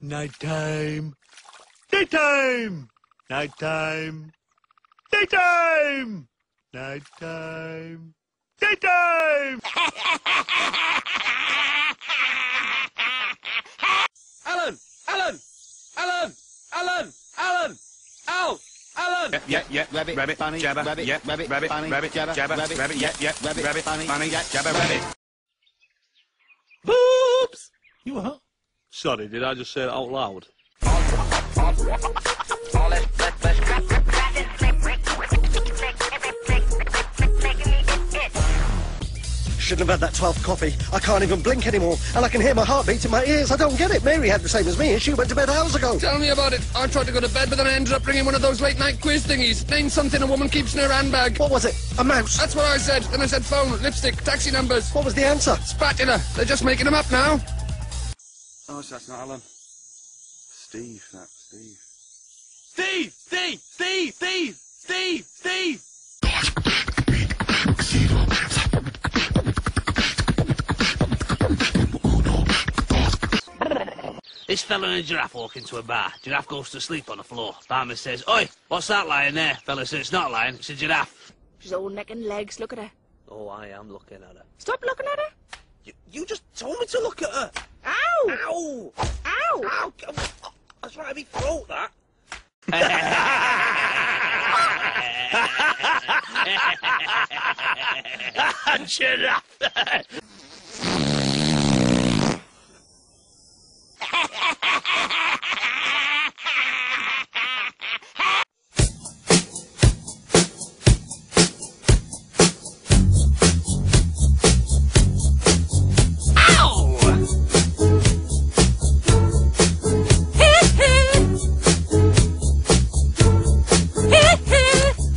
Nighttime. Daytime. Nighttime. Daytime. Nighttime. Daytime. Alan! Alan! Alan! Alan! Alan! Al! Alan! Yeah, rabbit, bunny, jabber, rabbit, yeah, rabbit, bunny, rabbit, jabber, rabbit, yeah, rabbit, bunny, yeah, jabber, rabbit. Boops! You what? Sorry, did I just say it out loud? Shouldn't have had that 12th coffee. I can't even blink anymore, and I can hear my heartbeat in my ears. I don't get it. Mary had the same as me, and she went to bed hours ago. Tell me about it. I tried to go to bed, but then I ended up bringing one of those late-night quiz thingies. Name something a woman keeps in her handbag. What was it? A mouse? That's what I said. Then I said phone, lipstick, taxi numbers. What was the answer? Spatula. They're just making them up now. Oh, so that's not Alan. Steve, that's Steve. Steve! Steve! Steve! Steve! Steve! Steve! This fella and a giraffe walk into a bar. Giraffe goes to sleep on the floor. Barman says, "Oi, what's that lying there?" Fella says, "It's not lying, it's a giraffe." She's all neck and legs. Look at her. Oh, I am looking at her. Stop looking at her. You just told me to look at her. Ow! Ow! Ow! Ow! That's right, me throat, that. Giraffe!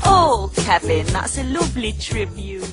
Oh, Kevin, that's a lovely tribute.